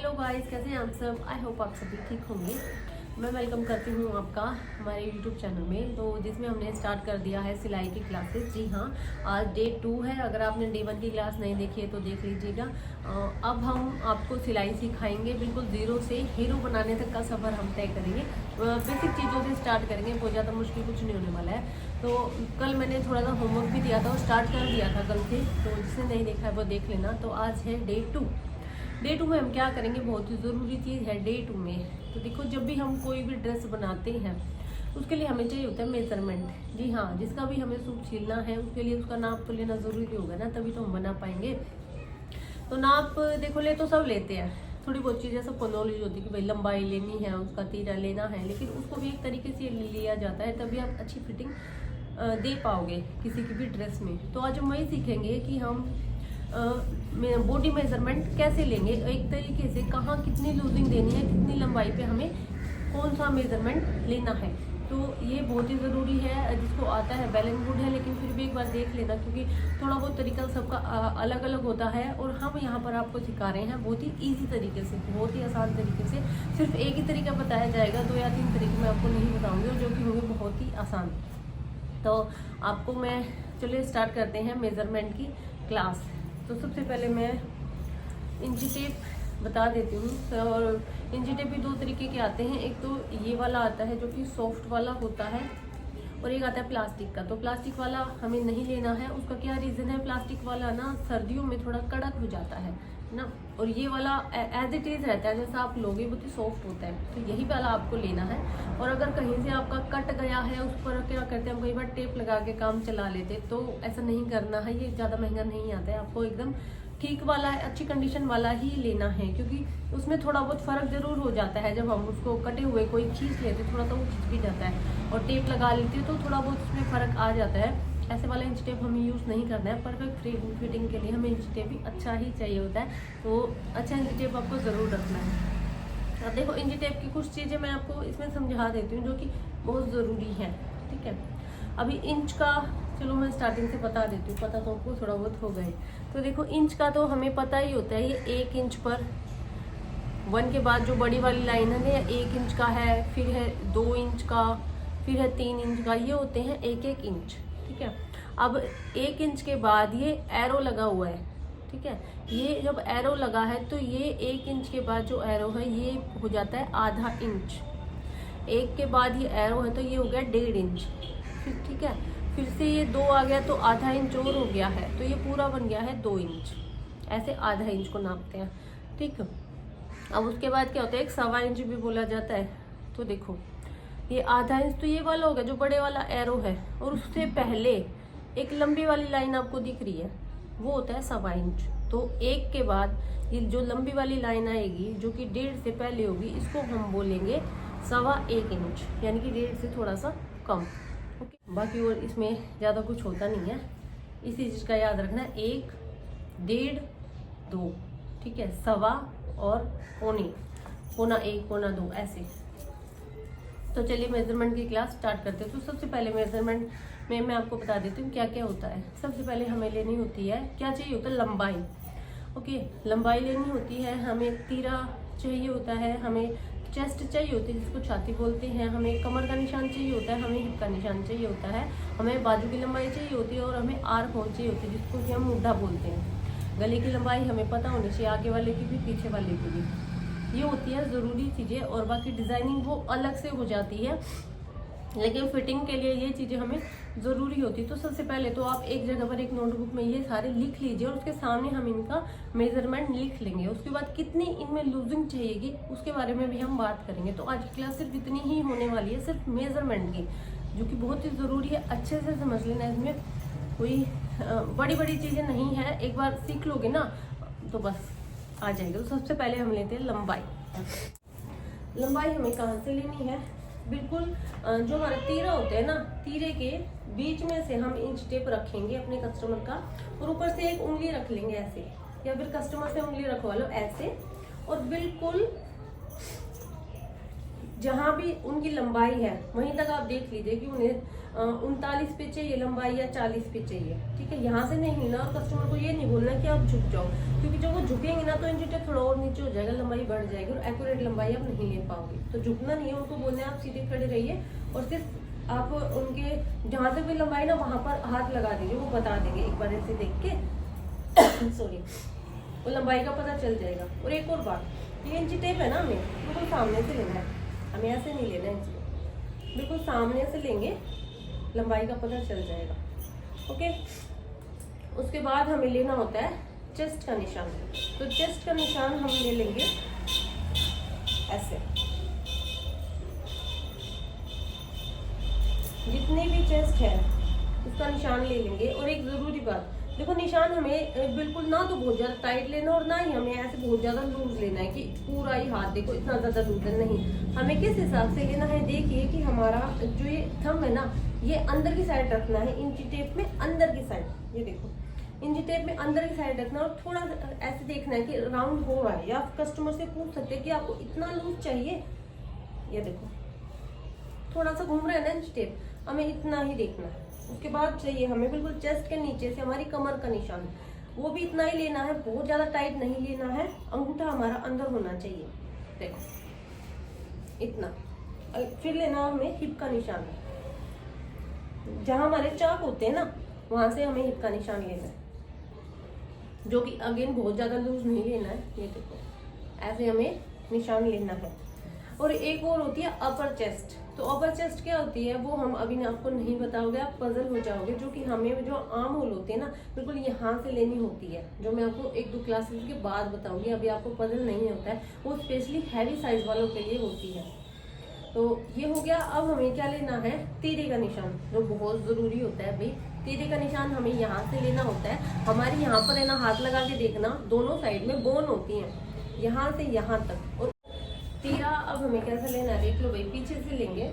Hello guys, कैसे हैं आप सब। आई होप आप सभी ठीक होंगे। मैं वेलकम करती हूँ आपका हमारे यूट्यूब चैनल में, तो जिसमें हमने स्टार्ट कर दिया है सिलाई की क्लासेस। जी हाँ, आज डे 2 है। अगर आपने डे 1 की क्लास नहीं देखी है तो देख लीजिएगा। अब हम आपको सिलाई सिखाएंगे, बिल्कुल ज़ीरो से हीरो बनाने तक का सफ़र हम तय करेंगे। बेसिक चीज़ों से स्टार्ट करेंगे, बहुत ज़्यादा मुश्किल कुछ नहीं होने वाला है। तो कल मैंने थोड़ा सा होमवर्क भी दिया था और स्टार्ट कर दिया था कल से, तो जिसने नहीं देखा है वो देख लेना। तो आज है डे 2। डे 2 में हम क्या करेंगे, बहुत ही ज़रूरी चीज़ है डे 2 में। तो देखो, जब भी हम कोई भी ड्रेस बनाते हैं उसके लिए हमें चाहिए होता है मेजरमेंट। जी हाँ, जिसका भी हमें सूट सिलना है उसके लिए उसका नाप तो लेना ज़रूरी होगा ना, तभी तो हम बना पाएंगे। तो नाप देखो, ले तो सब लेते हैं, थोड़ी बहुत चीज़ें सबको नॉलेज होती है कि भाई लंबाई लेनी है, उसका तीरा लेना है, लेकिन उसको भी एक तरीके से लिया जाता है, तभी आप अच्छी फिटिंग दे पाओगे किसी की भी ड्रेस में। तो आज हम वही सीखेंगे कि हम बॉडी मेजरमेंट कैसे लेंगे, एक तरीके से कहाँ कितनी लूजिंग देनी है, कितनी लंबाई पे हमें कौन सा मेजरमेंट लेना है। तो ये बहुत ही ज़रूरी है। जिसको आता है वेल एंड गुड है, लेकिन फिर भी एक बार देख लेना, क्योंकि थोड़ा बहुत तरीका सबका अलग अलग होता है। और हम यहाँ पर आपको सिखा रहे हैं बहुत ही ईजी तरीके से, बहुत ही आसान तरीके से। सिर्फ एक ही तरीका बताया जाएगा, 2 या 3 तरीके मैं आपको नहीं बताऊँगी, और जो कि होंगे बहुत ही आसान। तो आपको मैं चलिए स्टार्ट करते हैं मेज़रमेंट की क्लास। तो सबसे पहले मैं इंची टेप बता देती हूँ। और इंची टेप भी 2 तरीके के आते हैं। एक तो ये वाला आता है जो कि सॉफ्ट वाला होता है, और एक आता है प्लास्टिक का। तो प्लास्टिक वाला हमें नहीं लेना है। उसका क्या रीज़न है, प्लास्टिक वाला ना सर्दियों में थोड़ा कड़क हो जाता है ना, और ये वाला एज इट इज़ रहता है, जैसा आप लोगे बहुत ही सॉफ्ट होता है। तो यही वाला आपको लेना है। और अगर कहीं से आपका कट गया है, उस पर क्या करते हैं हम, कई बार टेप लगा के काम चला लेते, तो ऐसा नहीं करना है। ये ज़्यादा महंगा नहीं आता है, आपको एकदम ठीक वाला है, अच्छी कंडीशन वाला ही लेना है, क्योंकि उसमें थोड़ा बहुत फ़र्क ज़रूर हो जाता है। जब हम उसको कटे हुए कोई खींच लेते थोड़ा, तो वो खींच भी जाता है, और टेप लगा लेते हैं तो थोड़ा बहुत उसमें फ़र्क आ जाता है। ऐसे वाला इंच टेप हमें यूज़ नहीं करना है। परफेक्ट फिटिंग के लिए हमें इंच टेप भी अच्छा ही चाहिए होता है, तो अच्छा इंच टेप आपको ज़रूर रखना है। अब देखो, इंच टेप की कुछ चीज़ें मैं आपको इसमें समझा देती हूँ जो कि बहुत ज़रूरी है। ठीक है, अभी इंच का चलो मैं स्टार्टिंग से बता देती हूँ, पता तो आपको थोड़ा बहुत हो गए। तो देखो, इंच का तो हमें पता ही होता है, ये 1 इंच पर 1 के बाद जो बड़ी वाली लाइन है ना, 1 इंच का है, फिर है 2 इंच का, फिर है 3 इंच का, ये होते हैं 1-1 इंच। ठीक है, अब 1 इंच के बाद ये एरो लगा हुआ है। ठीक है, ये जब एरो लगा है तो ये 1 इंच के बाद जो एरो है ये हो जाता है आधा इंच। 1 के बाद ये एरो है तो ये हो गया 1.5 इंच। ठीक है, फिर से ये 2 आ गया तो आधा इंच और हो गया है, तो ये पूरा बन गया है 2 इंच। ऐसे आधा इंच को नापते हैं। ठीक है, अब उसके बाद क्या होता है, 1 1/4 इंच भी बोला जाता है। तो देखो, ये आधा इंच तो ये वाला हो गया जो बड़े वाला एरो है, और उससे पहले एक लंबी वाली लाइन आपको दिख रही है, वो होता है 1/4 इंच। तो 1 के बाद ये जो लंबी वाली लाइन आएगी जो कि 1.5 से पहले होगी, इसको हम बोलेंगे 1/4 इंच, यानी कि 1.5 से थोड़ा सा कम। ओके, बाकी और इसमें ज़्यादा कुछ होता नहीं है, इसी चीज़ का याद रखना है। 1, 1.5, 2। ठीक है, 1/4 और पौने, पौना 1, पौना 2, ऐसे। तो चलिए मेजरमेंट की क्लास स्टार्ट करते हैं। तो सबसे पहले मेजरमेंट में मैं आपको बता देती हूँ क्या क्या होता है। सबसे पहले हमें लेनी होती है, क्या चाहिए होता है, लंबाई। ओके, लंबाई लेनी होती है, हमें तीरा चाहिए होता है, हमें चेस्ट चाहिए होती है जिसको छाती बोलते हैं, हमें कमर का निशान चाहिए होता है, हमें हिप का निशान चाहिए होता है, हमें बाजू की लंबाई चाहिए होती है, और हमें आर्म होल चाहिए होती है जिसको कि हम मुड्ढा बोलते हैं। गले की लंबाई हमें पता होनी चाहिए, आगे वाले की भी पीछे वाले की भी। ये होती है ज़रूरी चीज़ें, और बाकी डिज़ाइनिंग वो अलग से हो जाती है, लेकिन फिटिंग के लिए ये चीज़ें हमें ज़रूरी होती है। तो सबसे पहले तो आप एक जगह पर एक नोटबुक में ये सारे लिख लीजिए, और उसके सामने हम इनका मेजरमेंट लिख लेंगे। उसके बाद कितनी इनमें लूजिंग चाहिएगी उसके बारे में भी हम बात करेंगे। तो आज की क्लास सिर्फ इतनी ही होने वाली है, सिर्फ मेजरमेंट की, जो कि बहुत ही ज़रूरी है। अच्छे से समझ लेना, इसमें कोई बड़ी बड़ी चीज़ें नहीं है, एक बार सीख लोगे ना तो बस आ जाएगा। तो सबसे पहले हम लेते हैं लंबाई। लंबाई हमें कहाँ से लेनी है, बिल्कुल जो हमारा तीरा होते हैं ना, तीरे के बीच में से हम इंच टेप रखेंगे अपने कस्टमर का, और ऊपर से एक उंगली रख लेंगे ऐसे, या फिर कस्टमर से उंगली रखवा लो ऐसे, और बिल्कुल जहाँ भी उनकी लंबाई है वहीं तक आप देख लीजिए कि उन्हें 39 पे चाहिए लंबाई या 40 पे चाहिए। ठीक है, यहाँ से नहीं लेना और कस्टमर को ये नहीं बोलना कि आप झुक जाओ, क्योंकि जब वो झुकेंगे ना तो इंचीटेप थोड़ा और नीचे हो जाएगा, लंबाई बढ़ जाएगी और एक्यूरेट लंबाई आप नहीं ले पाओगे। तो झुकना नहीं है, उनको बोलना है आप सीधे खड़े रहिए और सिर्फ आप उनके जहाँ से भी लंबाई ना वहाँ पर हाथ लगा दीजिए, वो बता देंगे एक बार ऐसे देख के सॉरी, वो लंबाई का पता चल जाएगा। और एक और बात, ये इंचीटेप है ना हमें बिल्कुल सामने से लेना है, हमें ऐसे नहीं लेना है, इसलिए बिल्कुल सामने से लेंगे, लंबाई का पता चल जाएगा। ओके, उसके बाद हमें लेना होता है चेस्ट का निशान। तो चेस्ट का निशान हम ले लेंगे ऐसे, जितनी भी चेस्ट है उसका निशान ले लेंगे। और एक जरूरी बात, देखो निशान हमें बिल्कुल ना तो बहुत ज्यादा टाइट लेना और ना ही हमें ऐसे बहुत ज्यादा लूज लेना है कि पूरा ही हाथ देखो इतना ज्यादा लूज नहीं। हमें किस हिसाब से लेना है, देखिए कि हमारा जो ये थंब है ना ये अंदर की साइड रखना है, इंची टेप में अंदर की साइड, ये देखो इंची टेप में अंदर की साइड रखना और थोड़ा ऐसे देखना है कि राउंड हो रहा है। या कस्टमर से पूछ सकते हैं कि आपको इतना लूज चाहिए, ये देखो थोड़ा सा घूम रहा है ना इंची टेप, हमें इतना ही देखना है। उसके बाद चाहिए हमें बिल्कुल चेस्ट के नीचे से हमारी कमर का निशान, वो भी इतना ही लेना है, बहुत ज्यादा टाइट नहीं लेना है, अंगूठा हमारा अंदर होना चाहिए, देखो इतना। फिर लेना हमें हिप का निशान, जहां हमारे चाक होते हैं ना वहां से हमें हिप का निशान लेना है, जो कि अगेन बहुत ज्यादा लूज नहीं लेना है, ये देखो ऐसे हमें निशान लेना है। और एक और होती है अपर चेस्ट। तो अपर चेस्ट क्या होती है वो हम अभी आपको नहीं बताओगे, आप पजल हो जाओगे। जो कि हमें जो आर्म होल होते हैं ना बिल्कुल यहाँ से लेनी होती है, जो मैं आपको 1-2 क्लासेस के बाद बताऊंगी, अभी आपको पजल नहीं होता है, वो स्पेशली हैवी साइज वालों के लिए होती है। तो ये हो गया। अब हमें क्या लेना है, तीरे का निशान, जो बहुत जरूरी होता है भाई। तीरे का निशान हमें यहाँ से लेना होता है, हमारे यहाँ पर है ना हाथ लगा के देखना, दोनों साइड में बोन होती है यहाँ से यहाँ तक। और तीरा अब हमें कैसे लेना है देख लो भाई, पीछे से लेंगे,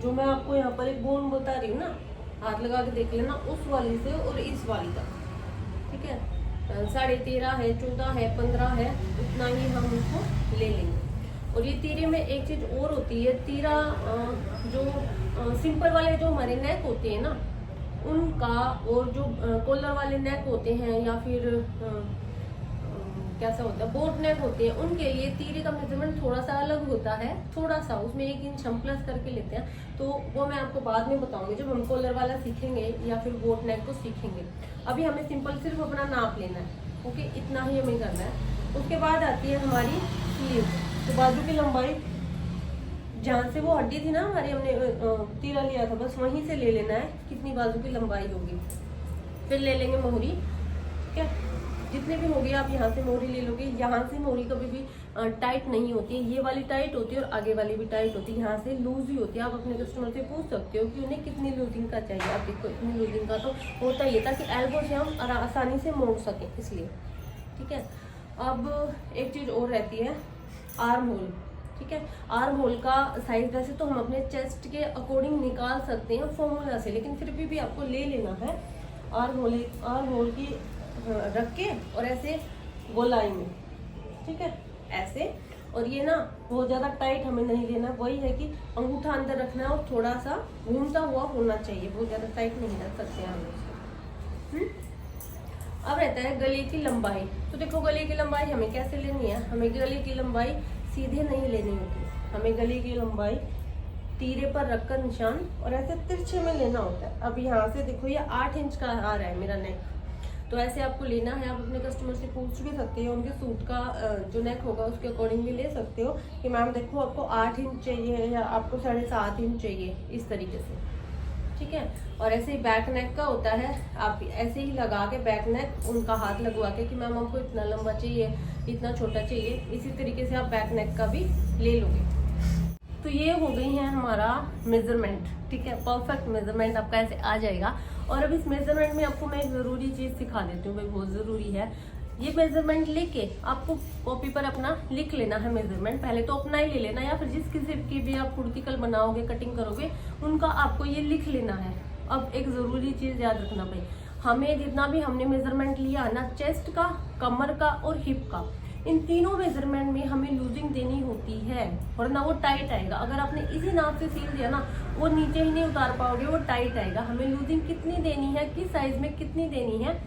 जो मैं आपको यहाँ पर एक बोन बता रही हूँ ना, हाथ लगा के देख लेना, उस वाली से और इस वाली तक। ठीक है, 13.5 है, 14 है, 15 है, उतना ही हम उसको ले लेंगे। और ये तीरे में एक चीज और होती है, तीरा जो सिंपल वाले जो हमारे नेक होते हैं ना उनका, और जो कॉलर वाले नेक होते हैं या फिर कैसा होता है बोट नेक होते हैं, उनके लिए तीरे का मेजरमेंट थोड़ा सा अलग होता है, थोड़ा सा उसमें 1 इंच हम प्लस करके लेते हैं। तो वो मैं आपको बाद में बताऊंगी जब हम कॉलर वाला सीखेंगे या फिर बोट नेक को सीखेंगे। अभी हमें सिंपल सिर्फ अपना नाप लेना है। ओके, इतना ही हमें करना है। उसके बाद आती है हमारी स्लीव। तो बाजू की लंबाई जहाँ से वो हड्डी थी ना हमारी, हमने तीरा लिया था, बस वहीं से ले लेना है कितनी बाजू की लंबाई होगी। फिर ले लेंगे मोहरी। ठीक है, जितने भी होगी आप यहाँ से मोहरी ले लोगे। यहाँ से मोहरी कभी भी टाइट नहीं होती है, ये वाली टाइट होती है और आगे वाली भी टाइट होती है, यहाँ से लूज ही होती है। आप अपने कस्टमर से पूछ सकते हो कि उन्हें कितनी लूजिंग का चाहिए। आप देखो इतनी लूजिंग का तो होता ही है, ताकि एल्बो से हम आसानी से मोड़ सकें, इसलिए। ठीक है, अब एक चीज और रहती है आर्म होल। ठीक है, आर्म होल का साइज वैसे तो हम अपने चेस्ट के अकॉर्डिंग निकाल सकते हैं फॉर्मूला से, लेकिन फिर भी आपको ले लेना है आर्म होल की रख के और ऐसे गोलाई में। ठीक है, ऐसे। और ये ना बहुत ज्यादा टाइट हमें नहीं लेना, वही है कि अंगूठा अंदर रखना है और थोड़ा सा घूमता हुआ होना चाहिए, बहुत ज्यादा टाइट नहीं रख सकते हैं हम उसको। अब रहता है गले की लंबाई। तो देखो गले की लंबाई हमें कैसे लेनी है, हमें गले की लंबाई सीधे नहीं लेनी होती, हमें गले की लंबाई तीरे पर रखकर निशान और ऐसे तिरछे में लेना होता है। अब यहाँ से देखो ये 8 इंच का आ रहा है मेरा नेक, तो ऐसे आपको लेना है। आप अपने कस्टमर से पूछ भी सकते हो, उनके सूट का जो नेक होगा उसके अकॉर्डिंग भी ले सकते हो कि मैम देखो आपको 8 इंच चाहिए या आपको 7.5 इंच चाहिए, इस तरीके से। ठीक है, और ऐसे ही बैक नेक का होता है, आप ऐसे ही लगा के बैक नेक उनका हाथ लगवा के कि मैम हमको इतना लंबा चाहिए, इतना छोटा चाहिए, इसी तरीके से आप बैक नेक का भी ले लोगे। तो ये हो गई है हमारा मेजरमेंट। ठीक है, परफेक्ट मेजरमेंट आपका ऐसे आ जाएगा। और अब इस मेजरमेंट में आपको मैं एक जरूरी चीज सिखा देती हूँ भाई, बहुत जरूरी है। ये मेजरमेंट लेके आपको कॉपी पर अपना लिख लेना है मेजरमेंट। पहले तो अपना ही ले लेना, या फिर जिस किसी की भी आप कुर्ती कल बनाओगे, कटिंग करोगे, उनका आपको ये लिख लेना है। अब एक जरूरी चीज याद रखना भाई, हमें जितना भी हमने मेजरमेंट लिया ना चेस्ट का, कमर का और हिप का, इन तीनों मेजरमेंट में हमें लूजिंग देनी होती है, वरना वो टाइट आएगा। अगर आपने इसी नाप से सील दिया ना, वो नीचे ही नहीं उतार पाओगे, वो टाइट आएगा। हमें लूजिंग कितनी देनी है, किस साइज में कितनी देनी है,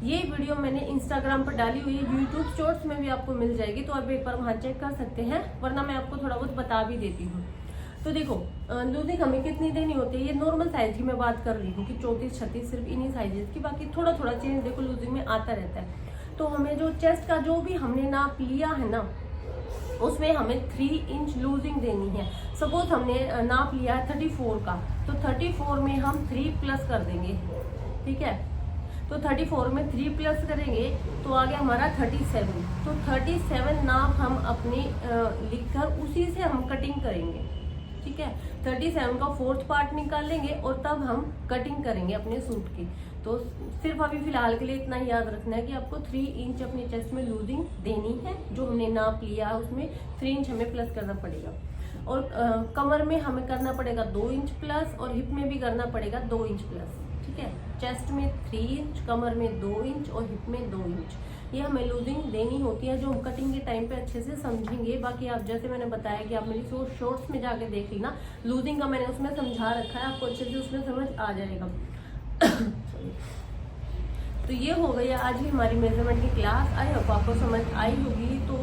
ये वीडियो मैंने इंस्टाग्राम पर डाली हुई है, यूट्यूब शॉर्ट्स में भी आपको मिल जाएगी, तो आप एक बार वहाँ चेक कर सकते हैं, वरना मैं आपको थोड़ा बहुत बता भी देती हूँ। तो देखो लूजिंग हमें कितनी देनी होती है, ये नॉर्मल साइज की मैं बात कर रही हूँ कि 34-36 सिर्फ इन्हीं साइजेस की, बाकी थोड़ा थोड़ा चेंज देखो लूजिंग में आता रहता है। तो हमें जो चेस्ट का जो भी हमने नाप लिया है ना, उसमें हमें 3 इंच लूजिंग देनी है। सपोज हमने नाप लिया है 34 का, तो 34 में हम 3 प्लस कर देंगे, ठीक है। तो 34 में 3 प्लस करेंगे तो आ गया हमारा 37। तो 37 नाप हम अपने लिखकर उसी से हम कटिंग करेंगे, ठीक है। 37 का 4th पार्ट निकालेंगे और तब हम कटिंग करेंगे अपने सूट की। तो सिर्फ अभी फिलहाल के लिए इतना ही याद रखना है कि आपको 3 इंच अपने चेस्ट में लूजिंग देनी है, जो हमने नाप लिया उसमें 3 इंच हमें प्लस करना पड़ेगा। और कमर में हमें करना पड़ेगा 2 इंच प्लस, और हिप में भी करना पड़ेगा 2 इंच प्लस, ठीक है। चेस्ट में 3 इंच, कमर में 2 इंच और हिप में 2 इंच, ये हमें लूजिंग देनी होती है, जो हम कटिंग के टाइम पे अच्छे से समझेंगे। बाकी आप जैसे मैंने बताया कि आप मेरी शॉर्ट्स में जाके देख ली ना, लूजिंग का मैंने उसमें समझा रखा है, आपको अच्छे से उसमें समझ आ जाएगा। तो ये हो गई आज ही हमारी मेजरमेंट की क्लास। आई होप आपको समझ आई होगी। तो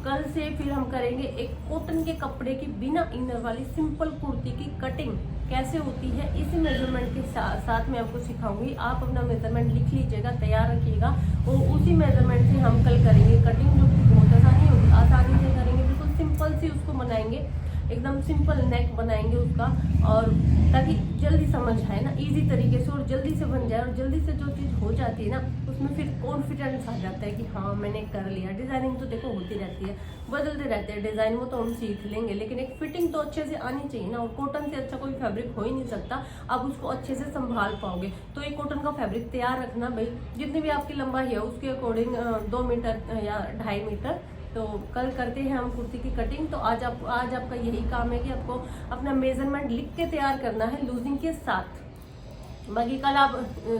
कल से फिर हम करेंगे एक कॉटन के कपड़े की बिना इनर वाली सिंपल कुर्ती की कटिंग कैसे होती है, इसी मेजरमेंट के साथ मैं आपको सिखाऊंगी। आप अपना मेजरमेंट लिख लीजिएगा, तैयार रखिएगा, और उसी मेजरमेंट से हम कल करेंगे कटिंग, जो कि बहुत आसानी होगी, आसानी से करेंगे, बिल्कुल सिंपल सी उसको बनाएंगे, एकदम सिंपल नेक बनाएंगे उसका, और ताकि जल्दी समझ आए ना, इजी तरीके से, और जल्दी से बन जाए। और जल्दी से जो चीज़ हो जाती है ना, उसमें फिर कॉन्फिडेंस आ जाता है कि हाँ मैंने कर लिया। डिजाइनिंग तो देखो होती रहती है, बदलते रहते हैं डिजाइन, वो तो हम सीख लेंगे, लेकिन एक फिटिंग तो अच्छे से आनी चाहिए ना। और कॉटन से अच्छा कोई फैब्रिक हो ही नहीं सकता, आप उसको अच्छे से संभाल पाओगे। तो एक कॉटन का फैब्रिक तैयार रखना भाई, जितनी भी आपकी लंबाई है उसके अकॉर्डिंग 2 मीटर या 2.5 मीटर। तो कल करते हैं हम कुर्ती की कटिंग। तो आज आपका यही काम है कि आपको अपना मेजरमेंट लिख के तैयार करना है लूजिंग के साथ। बाकी कल आप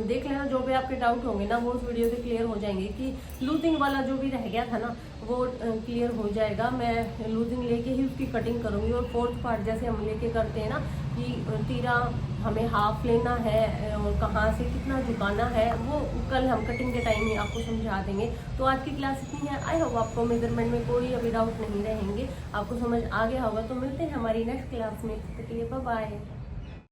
देख लेना, जो भी आपके डाउट होंगे ना वो उस वीडियो से क्लियर हो जाएंगे, कि लूजिंग वाला जो भी रह गया था ना वो क्लियर हो जाएगा। मैं लूजिंग लेके ही उसकी कटिंग करूँगी। और 4th पार्ट जैसे हम लेके करते हैं ना, कि तीरा हमें हाफ लेना है और कहाँ से कितना झुकाना है, वो कल हम कटिंग के टाइम में आपको समझा देंगे। तो आज की क्लास इतनी है। आई होप आपको मेजरमेंट में कोई अभी डाउट नहीं रहेंगे, आपको समझ आ गया होगा। तो मिलते हैं हमारी नेक्स्ट क्लास में, तब तक के लिए बाय बाय।